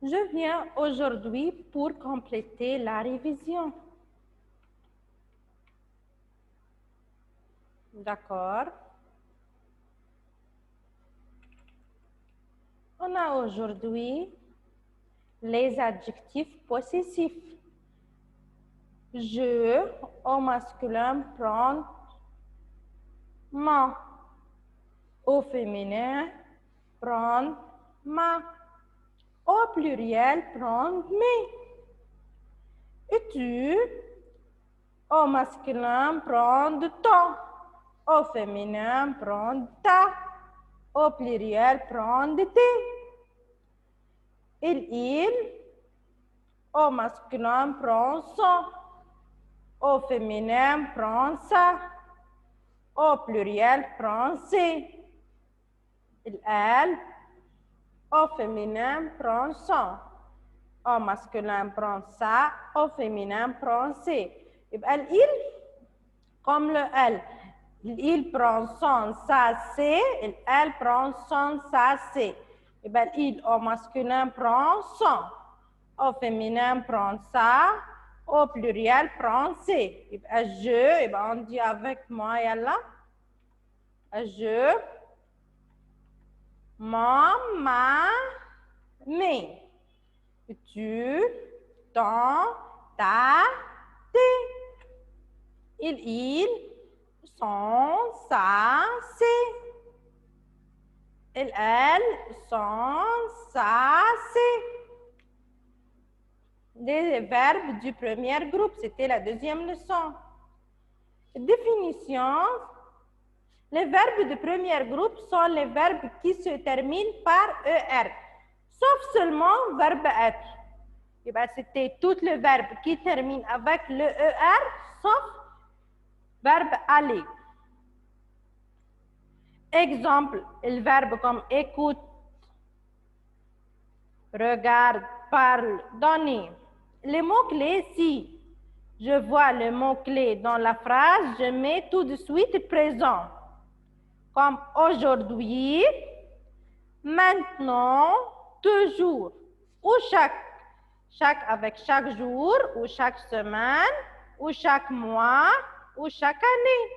Je viens aujourd'hui pour compléter la révision. D'accord. On a aujourd'hui les adjectifs possessifs. Je, au masculin, prend ma. Au féminin, prend ma. Au pluriel, prend mes. Et tu, au masculin, prend ton. Au féminin, prend ta. Au pluriel, prend tes. Il, au masculin, prend son. Au féminin, prend sa. Au pluriel, prend ses. Elle, au féminin, prend son. Au masculin, prend sa. Au féminin, prend ses. Il, comme le elle. Il prend son, sa, ses. Elle prend son, sa, ses. Il, au masculin, prend son. Au féminin, prend sa. Au pluriel, prend ses. Je, on dit avec moi, yalla. Je, mon, ma, mes. Tu, ton, ta, tes. Il, son, sa, ses. Elle, son, sa, ses. Des verbes du premier groupe, c'était la deuxième leçon. Définition. Les verbes du premier groupe sont les verbes qui se terminent par ER, sauf seulement verbe être. C'était tous les verbes qui terminent avec le ER, sauf verbe aller. Exemple, le verbe comme écoute, regarde, parle, donner. Les mots-clés, si je vois le mot-clé dans la phrase, je mets tout de suite présent. Comme aujourd'hui, maintenant, toujours. Ou chaque avec chaque jour, ou chaque semaine, ou chaque mois, ou chaque année.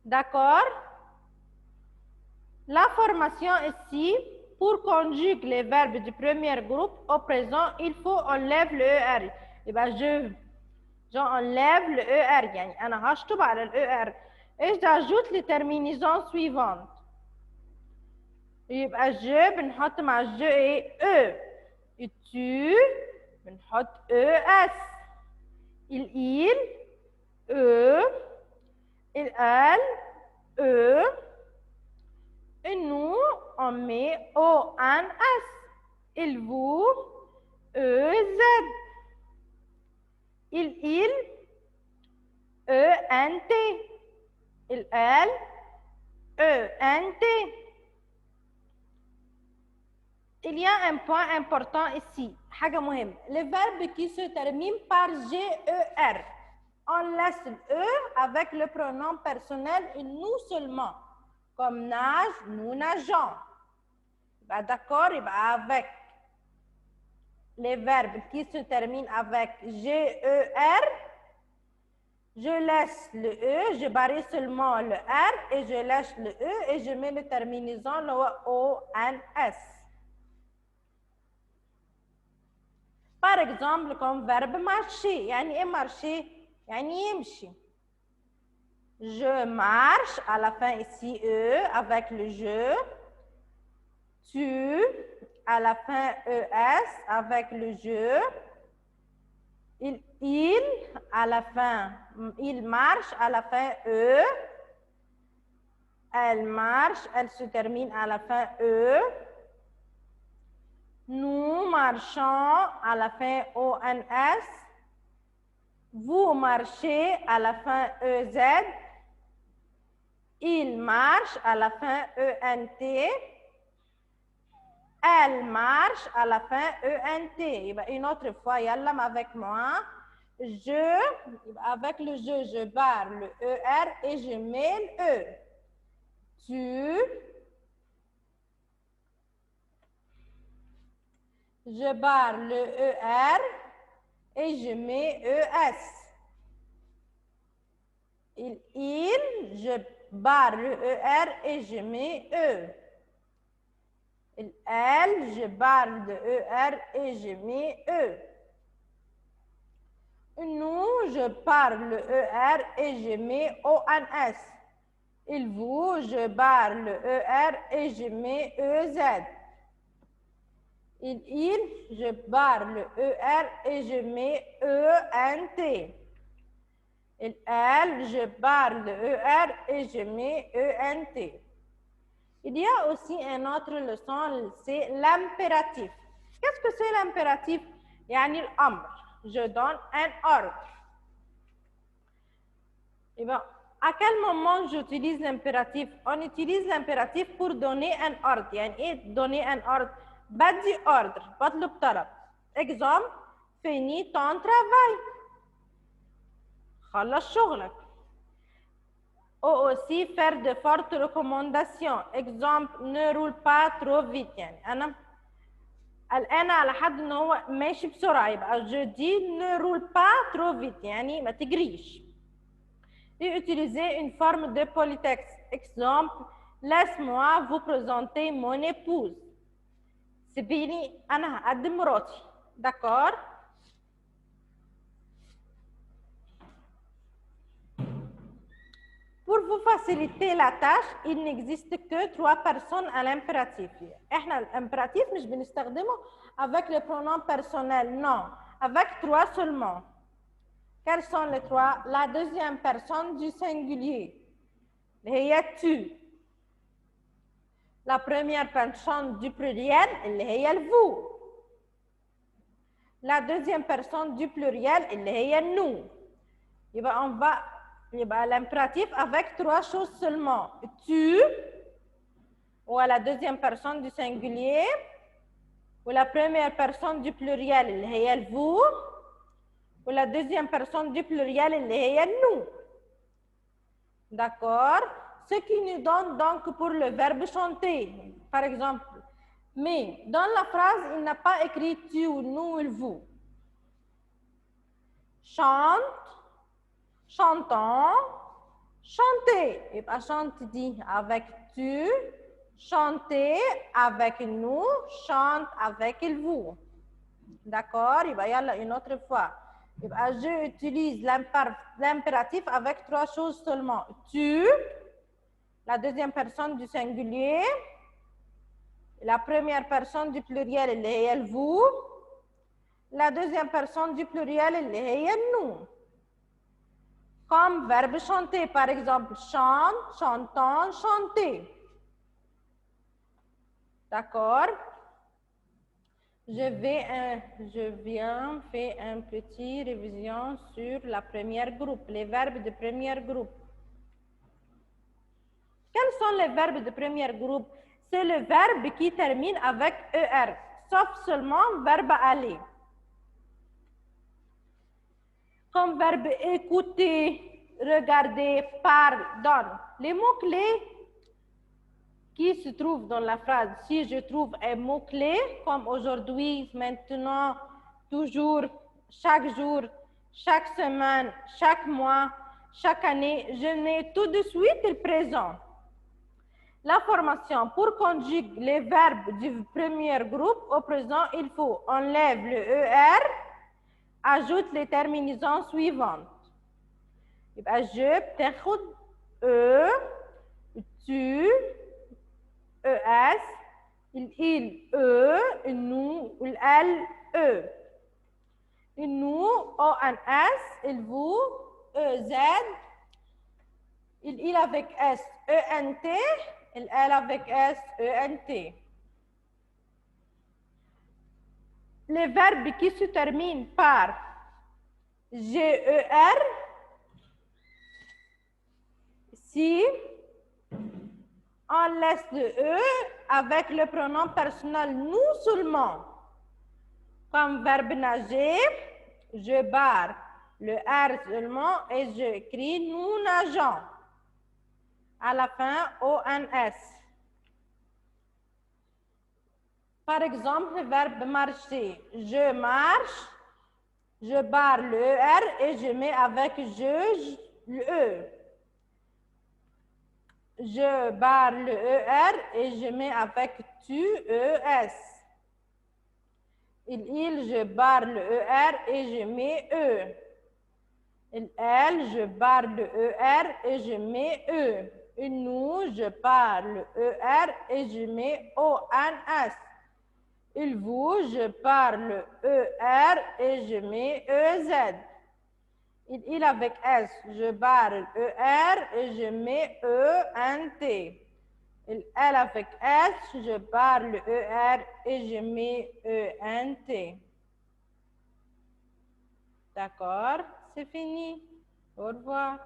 D'accord? La formation ici, pour conjuguer les verbes du premier groupe au présent, il faut enlever le ER. j'enlève le ER. يعني أنا هشطب على ال ER. et j'ajoute les terminaisons suivantes. يبقى je بنحط مع je ايه e. tu بنحط ES. il e. elle e. Et nous, on met ONS. Il, vous, EZ. Il, ENT. Il, elle, ENT. Il y a un point important ici. حاجة مهمة. Les verbes qui se terminent par GER. On laisse le E avec le pronom personnel et nous seulement. Comme nage, nous nageons. D'accord, avec les verbes qui se terminent avec GER, je laisse le E, je barre seulement le R et je laisse le E et je mets le terminaison le ONS. Par exemple, comme verbe marcher. يعني ايه marcher? يعني يمشي. Je marche, à la fin ici E avec le je. Tu, à la fin ES avec le je. Il, à la fin, il marche, à la fin E. Elle marche, elle se termine à la fin E. Nous marchons, à la fin ONS. Vous marchez, à la fin EZ. Il marche, à la fin ENT. Elle marche, à la fin ENT. Une autre fois, yallam avec moi. Je, avec le je barre le ER et je mets le E. Tu, Je barre le ER et je mets ES. Il, je barre le ER et je mets E. Elle, je barre le ER et je mets E. Nous, je barre le ER et je mets ONS. Il, vous, je barre le ER et je mets EZ. Il, je barre le ER et je mets ENT. Elle, je barre le ER et je mets ENT. Il y a aussi une autre leçon, c'est l'impératif. Qu'est-ce que c'est l'impératif? يعني الأمر. Je donne un ordre. Et bien, à quel moment j'utilise l'impératif? On utilise l'impératif pour donner un ordre. يعني إيه donner un ordre? بدي ordre. بطلب طلب. Exemple, finis ton travail. خلص شغلك. Ou aussi faire de fortes recommandations. Exemple, ne roule pas trop vite. يعني أنا قلقانة على حد إن هو ماشي بسرعة يبقى je dis ne roule pas trop vite يعني ما تجريش. Et utiliser une forme de polytexte. Exemple, laisse-moi vous présenter mon épouse. سيبيني أنا هقدم مراتي. D'accord? Pour vous faciliter la tâche, il n'existe que 3 personnes à l'impératif. احنا الامبératif مش بنستخدمه avec les pronoms personnels, non, avec 3 seulement. Quels sont les 3? La deuxième personne du singulier, اللي هي tu. La première personne du pluriel, اللي هي vous. La deuxième personne du pluriel, اللي هي nous. يبقى on va يبقى l'impératif avec 3 choses seulement. Tu, ou à la deuxième personne du singulier, ou la première personne du pluriel اللي هي vous, ou la deuxième personne du pluriel اللي هي nous. D'accord? Ce qui nous donne donc pour le verbe chanter. Par exemple, mais dans la phrase, il n'a pas écrit tu ou nous ou vous. Chante, chantons, chanter. Et pas chante dit avec tu, chanter avec nous, chante avec vous. D'accord? Il va y aller une autre fois. Je utilise l'impératif avec 3 choses seulement. Tu, la deuxième personne du singulier, la première personne du pluriel, اللي هي vous, la deuxième personne du pluriel, اللي هي nous. Comme verbe chanter, par exemple, chante, chantons, chanter. D'accord? Je viens faire une petite révision sur la première groupe, les verbes de premier groupe. Quels sont les verbes de premier groupe? C'est le verbe qui termine avec ER, sauf seulement verbe aller. Comme verbe écouter, regarder, parle, donne. Les mots-clés qui se trouvent dans la phrase, si je trouve un mot-clé, comme aujourd'hui, maintenant, toujours, chaque jour, chaque semaine, chaque mois, chaque année, je mets tout de suite le présent. La formation, pour conjuguer les verbes du premier groupe au présent, il faut enlève le ER, ajoute les terminaisons suivantes. Je, بتاخد tu, ES, il, nous, elle, nous, ONS, il, vous, EZ, il avec S, ENT, elle avec S, ENT. Les verbes qui se terminent par GER, si on laisse le E avec le pronom personnel nous seulement. Comme verbe nager, je barre le R seulement et j'écris nous nageons. À la fin, ONS. Par exemple, le verbe marcher. Je marche, je barre le ER et je mets avec le E. Je barre le ER et je mets avec tu, ES. Il, je barre le ER et je mets E. Elle, je barre le ER et je mets E. Nous, je barre le ER et je mets ONS. Il, vous, je barre le ER et je mets EZ. Il avec S, je barre le ER et je mets ENT. Elle avec S, je barre le ER et je mets ENT. D'accord? C'est fini. Au revoir.